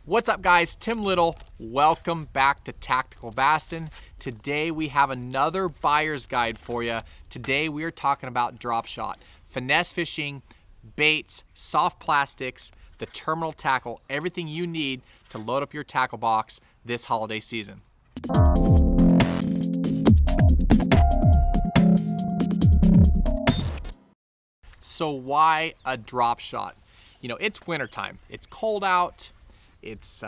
What's up guys, Tim Little. Welcome back to TacticalBassin. Today we have another buyer's guide for you. Today we are talking about drop shot, finesse fishing, baits, soft plastics, the terminal tackle, everything you need to load up your tackle box this holiday season. So why a drop shot? You know, it's wintertime, it's cold out, it's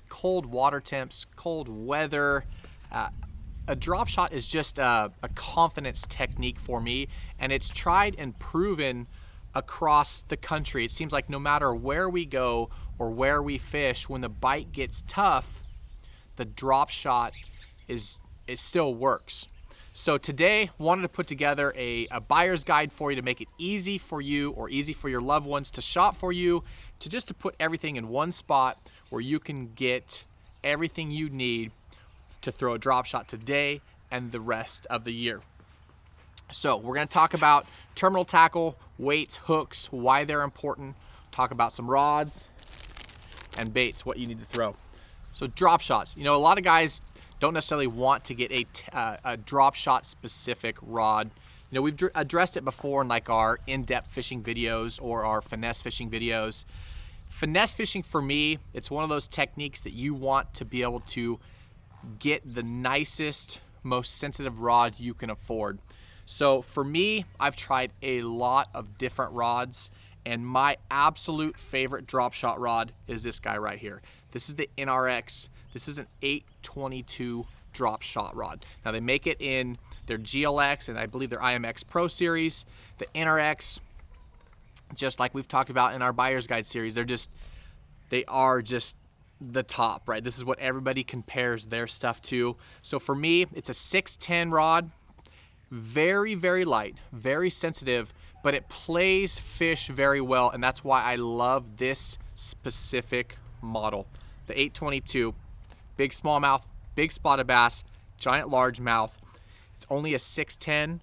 cold water temps, cold weather. A drop shot is just a confidence technique for me, and it's tried and proven across the country. It seems like no matter where we go or where we fish, when the bite gets tough, the drop shot it still works. So today, wanted to put together a buyer's guide for you to make it easy for you or easy for your loved ones to shop for you, to put everything in one spot where you can get everything you need to throw a drop shot today and the rest of the year. So we're going to talk about terminal tackle, weights, hooks, why they're important, talk about some rods and baits, what you need to throw. So drop shots, you know, a lot of guys don't necessarily want to get a drop shot specific rod. You know, we've addressed it before in like our in-depth fishing videos or our finesse fishing videos. Finesse fishing, for me, it's one of those techniques that you want to be able to get the nicest, most sensitive rod you can afford. So for me, I've tried a lot of different rods, and my absolute favorite drop shot rod is this guy right here. This is the NRX. This is an 822 drop shot rod. Now they make it in their GLX and I believe their IMX Pro series. The NRX, just like we've talked about in our buyer's guide series, they are just the top, right? This is what everybody compares their stuff to. So for me, it's a 610 rod, very, very light, very sensitive, but it plays fish very well, and that's why I love this specific model. The 822, big smallmouth, big spotted bass, giant largemouth. It's only a 610,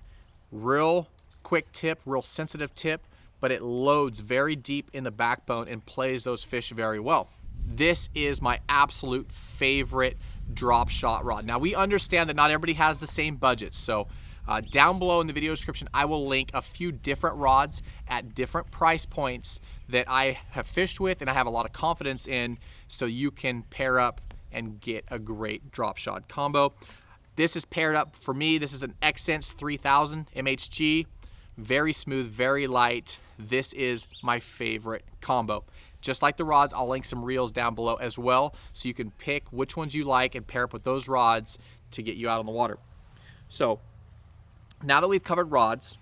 real quick tip, real sensitive tip, but it loads very deep in the backbone and plays those fish very well. This is my absolute favorite drop shot rod. Now we understand that not everybody has the same budget, so down below in the video description, I will link a few different rods at different price points that I have fished with and I have a lot of confidence in, so you can pair up and get a great drop shot combo. This is paired up for me. This is an Xsense 3000 MHG, very smooth, very light. This is my favorite combo. Just like the rods, I'll link some reels down below as well, so you can pick which ones you like and pair up with those rods to get you out on the water. So now that we've covered rods,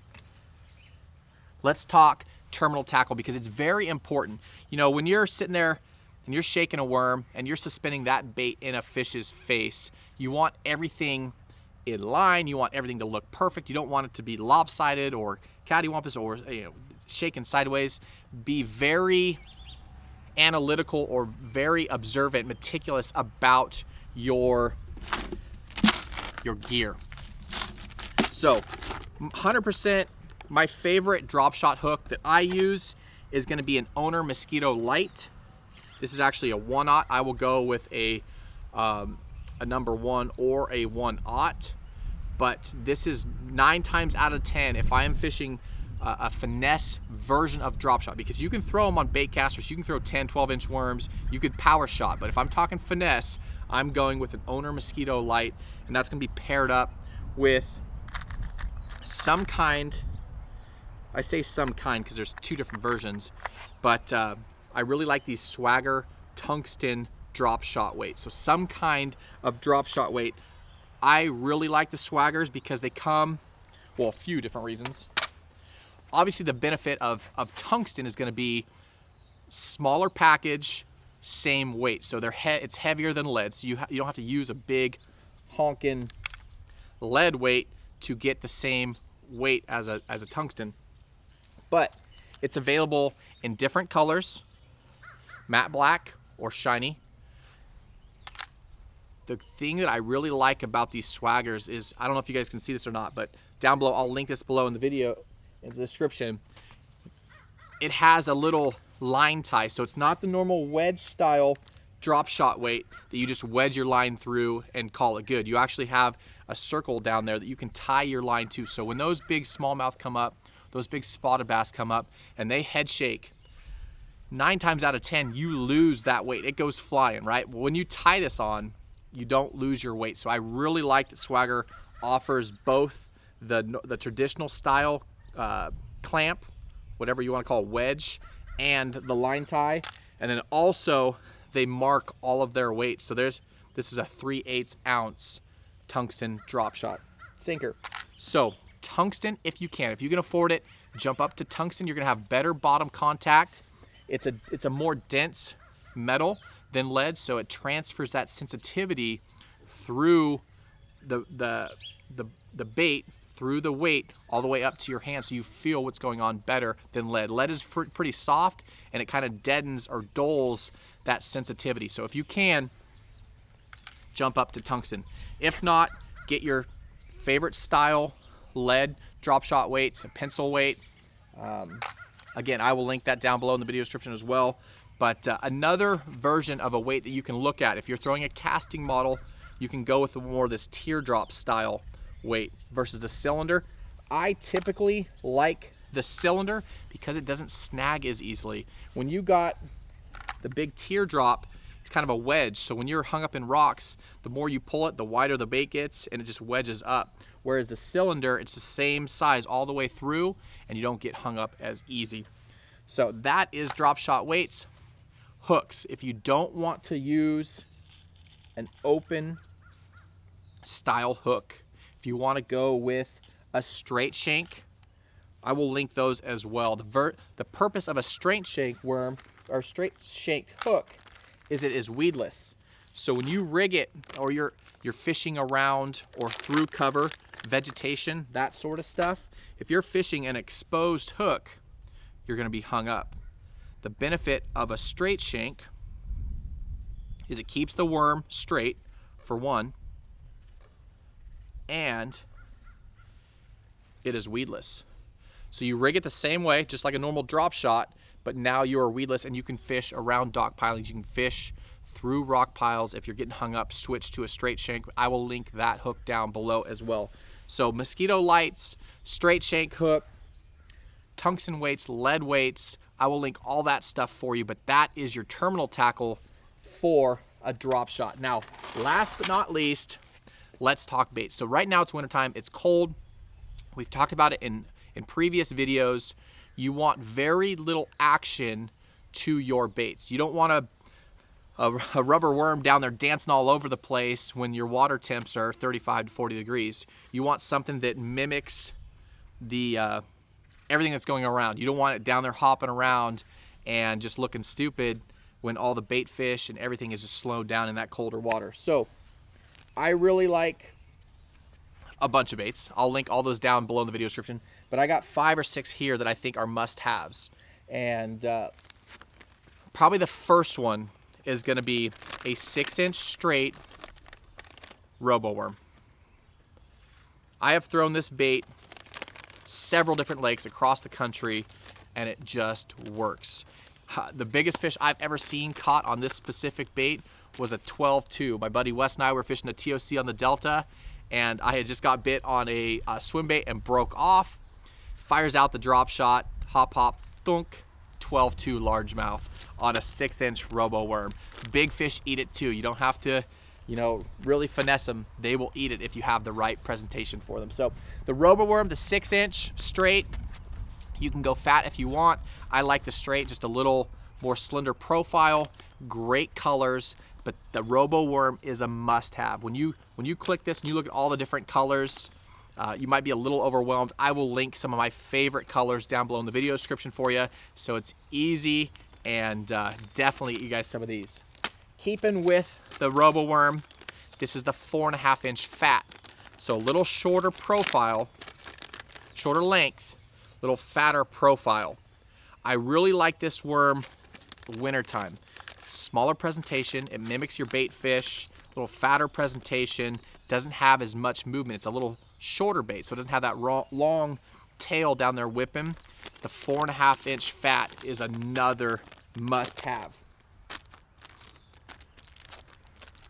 let's talk terminal tackle, because it's very important. You know, when you're sitting there and you're shaking a worm and you're suspending that bait in a fish's face, you want everything in line, you want everything to look perfect. You don't want it to be lopsided or cattywampus or, you know, shaken sideways. Be very analytical or very observant, meticulous about your gear. So 100% my favorite drop shot hook that I use is going to be an Owner Mosquito Light. This is actually a 1/0. I will go with a number 1 or a 1/0, but this is 9 times out of 10 if I am fishing a finesse version of drop shot, because you can throw them on bait casters, you can throw 10, 12-inch worms, you could power shot, but if I'm talking finesse, I'm going with an Owner Mosquito Light, and that's going to be paired up with some kind, I say some kind because there's 2 different versions, but I really like these Swagger Tungsten drop shot weights. So some kind of drop shot weight. I really like the Swaggers because they come, well, a few different reasons. Obviously the benefit of tungsten is going to be smaller package, same weight. So it's heavier than lead, so you don't have to use a big honking lead weight to get the same weight as a tungsten. But it's available in different colors, matte black or shiny. The thing that I really like about these Swaggers is, I don't know if you guys can see this or not, but down below, I'll link this below in the video, in the description. It has a little line tie, so it's not the normal wedge style drop shot weight that you just wedge your line through and call it good. You actually have a circle down there that you can tie your line to. So when those big smallmouth come up, those big spotted bass come up and they head shake, 9 times out of 10, you lose that weight. It goes flying, right? Well, when you tie this on, you don't lose your weight. So I really like that Swagger offers both the traditional style clamp, whatever you want to call it, wedge, and the line tie. And then also they mark all of their weight. So this is a 3/8 ounce tungsten drop shot sinker. So tungsten, if you can afford it, jump up to tungsten. You're gonna have better bottom contact. It's a more dense metal than lead, so it transfers that sensitivity through the bait, through the weight, all the way up to your hand, so you feel what's going on better than lead. Lead is pretty soft, and it kind of deadens or dulls that sensitivity. So if you can, jump up to tungsten. If not, get your favorite style lead drop shot weights, a pencil weight. Again, I will link that down below in the video description as well. But another version of a weight that you can look at, if you're throwing a casting model, you can go with more of this teardrop style weight versus the cylinder. I typically like the cylinder because it doesn't snag as easily. When you got the big teardrop, it's kind of a wedge. So when you're hung up in rocks, the more you pull it, the wider the bait gets, and it just wedges up. Whereas the cylinder, it's the same size all the way through, and you don't get hung up as easy. So that is drop shot weights. Hooks. If you don't want to use an open style hook, if you want to go with a straight shank, I will link those as well. The purpose of a straight shank worm or straight shank hook is it is weedless. So when you rig it, or you're fishing around or through cover, vegetation, that sort of stuff, if you're fishing an exposed hook, you're going to be hung up. The benefit of a straight shank is it keeps the worm straight, for one, and it is weedless. So you rig it the same way, just like a normal drop shot, but now you are weedless and you can fish around dock pilings. You can fish through rock piles. If you're getting hung up, switch to a straight shank. I will link that hook down below as well. So mosquito lights, straight shank hook, tungsten weights, lead weights, I will link all that stuff for you, but that is your terminal tackle for a drop shot. Now, last but not least, let's talk bait. So right now it's wintertime, it's cold. We've talked about it in previous videos. You want very little action to your baits. You don't want a rubber worm down there dancing all over the place when your water temps are 35 to 40 degrees. You want something that mimics the everything that's going around. You don't want it down there hopping around and just looking stupid when all the bait fish and everything is just slowed down in that colder water. So I really like a bunch of baits. I'll link all those down below in the video description, but I got 5 or 6 here that I think are must-haves. And probably the first one is going to be a 6-inch straight Robo Worm. I have thrown this bait several different lakes across the country, and it just works. The biggest fish I've ever seen caught on this specific bait was a 12-2. My buddy Wes and I were fishing a TOC on the Delta, and I had just got bit on a swim bait and broke off. Fires out the drop shot, hop hop, thunk, 12-2 largemouth on a 6-inch Robo Worm. Big fish eat it too. You don't have to, you know, really finesse them. They will eat it if you have the right presentation for them. So the Robo Worm, the 6-inch straight, you can go fat if you want. I like the straight, just a little more slender profile, great colors, but the Robo Worm is a must-have. When you click this and you look at all the different colors, you might be a little overwhelmed. I will link some of my favorite colors down below in the video description for you, so it's easy, and definitely you guys some of these. Keeping with the Robo Worm, this is the 4.5-inch fat. So a little shorter profile, shorter length, little fatter profile. I really like this worm wintertime. Smaller presentation, it mimics your bait fish, little fatter presentation, doesn't have as much movement. It's a little shorter bait, so it doesn't have that long tail down there whipping. The 4.5-inch fat is another must-have.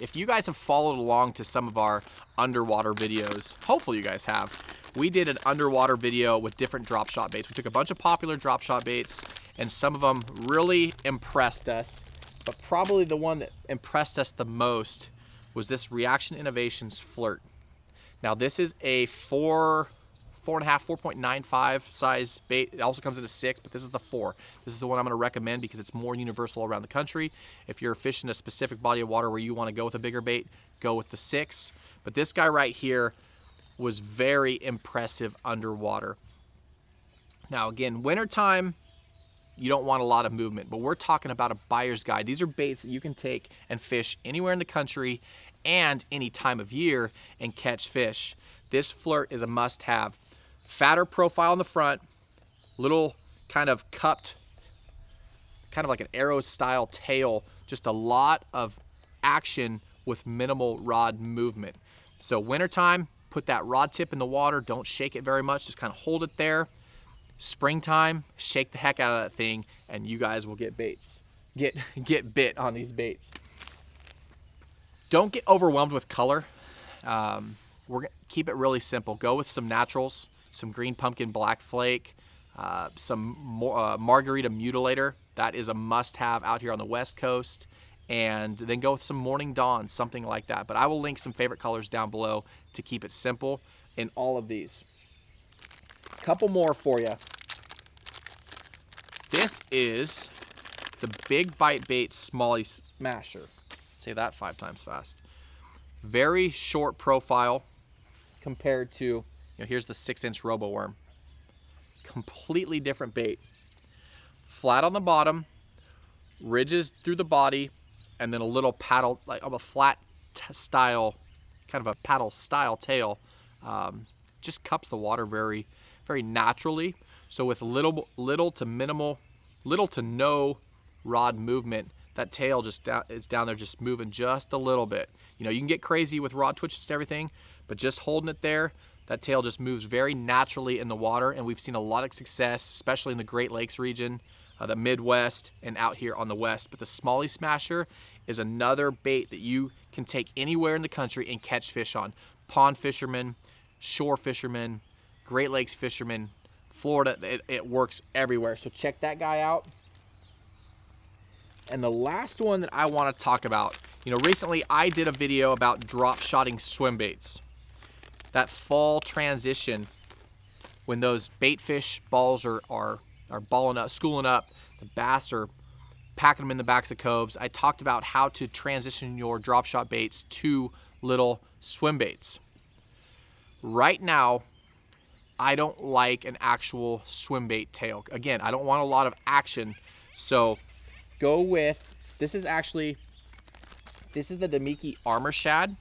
if you guys have followed along to some of our underwater videos, hopefully you guys have, we did an underwater video with different drop shot baits. We took a bunch of popular drop shot baits, and some of them really impressed us, but probably the one that impressed us the most was this Reaction Innovations Flirt. Now this is a 4.5, 4.95 size bait. It also comes in a 6, but this is the 4. This is the one I'm going to recommend because it's more universal around the country. If you're fishing a specific body of water where you want to go with a bigger bait, go with the 6. But this guy right here was very impressive underwater. Now again, wintertime, you don't want a lot of movement, but we're talking about a buyer's guide. These are baits that you can take and fish anywhere in the country and any time of year and catch fish. This Flirt is a must-have. Fatter profile in the front, little kind of cupped, kind of like an arrow style tail, just a lot of action with minimal rod movement. So wintertime, put that rod tip in the water, don't shake it very much, just kind of hold it there. Springtime, shake the heck out of that thing and you guys will get baits. Get bit on these baits. Don't get overwhelmed with color. We're gonna keep it really simple. Go with some naturals, some green pumpkin black flake, some Margarita Mutilator. That is a must-have out here on the West Coast. And then go with some Morning Dawn, something like that. But I will link some favorite colors down below to keep it simple in all of these. Couple more for you. This is the Big Bite Bait Smallie Smasher. Say that 5 times fast. Very short profile compared to, here's the 6-inch Robo Worm. Completely different bait. Flat on the bottom, ridges through the body, and then a little paddle, like a flat style, kind of a paddle style tail. Just cups the water very, very naturally. So with little to no rod movement, that tail just is down there just moving just a little bit. You can get crazy with rod twitches and everything, but just holding it there, that tail just moves very naturally in the water. And we've seen a lot of success, especially in the Great Lakes region, the Midwest, and out here on the West. But the Smallie Smasher is another bait that you can take anywhere in the country and catch fish on. Pond fishermen, shore fishermen, Great Lakes fishermen, Florida, it works everywhere. So check that guy out. And the last one that I want to talk about, recently I did a video about drop shotting swim baits. That fall transition, when those bait fish balls are balling up, schooling up, the bass are packing them in the backs of coves. I talked about how to transition your drop shot baits to little swim baits. Right now, I don't like an actual swim bait tail. Again, I don't want a lot of action, so go with, this is the Domeki Armor Shad.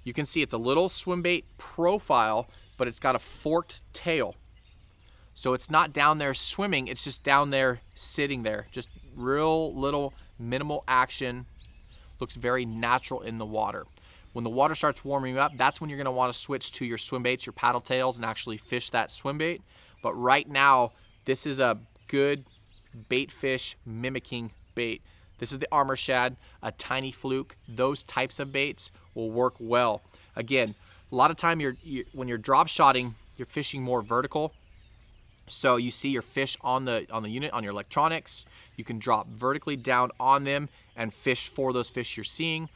You can see it's a little swim bait profile, but it's got a forked tail. So it's not down there swimming, it's just down there sitting there. Just real little minimal action. Looks very natural in the water. When the water starts warming up, that's when you're gonna wanna switch to your swim baits, your paddle tails, and actually fish that swim bait. But right now, this is a good bait fish mimicking bait. This is the Armor Shad, a tiny fluke. Those types of baits will work well. Again, a lot of time when you're drop shotting, you're fishing more vertical. So you see your fish on the unit, on your electronics. You can drop vertically down on them and fish for those fish you're seeing.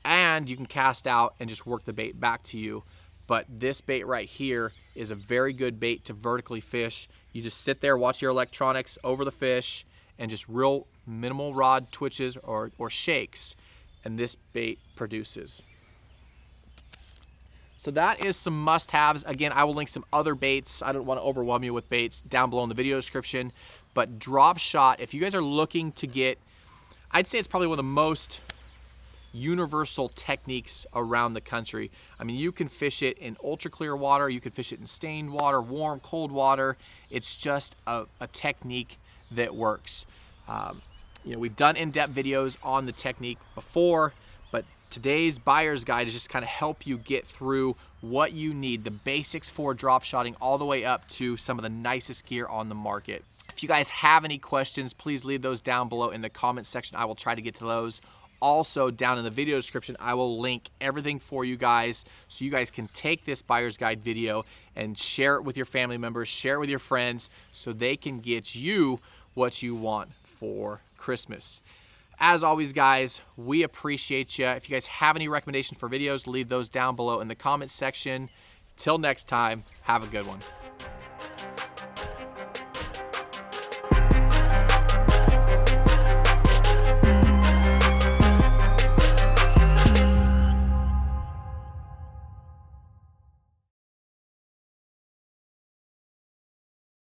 And you can cast out and just work the bait back to you. But this bait right here is a very good bait to vertically fish. You just sit there, watch your electronics over the fish, and just real minimal rod twitches or shakes, and this bait produces. So that is some must-haves. Again, I will link some other baits. I don't want to overwhelm you with baits down below in the video description. But drop shot, if you guys are looking to get, I'd say it's probably one of the most universal techniques around the country. I mean, you can fish it in ultra clear water, you can fish it in stained water, warm, cold water. It's just a technique that works. We've done in-depth videos on the technique before, but today's buyer's guide is just kind of help you get through what you need, the basics for drop shotting, all the way up to some of the nicest gear on the market. If you guys have any questions, please leave those down below in the comment section. I will try to get to those. Also, down in the video description, I will link everything for you guys so you guys can take this buyer's guide video and share it with your family members, share it with your friends so they can get you what you want for Christmas. As always, guys, we appreciate you. If you guys have any recommendations for videos, leave those down below in the comments section. Till next time, have a good one.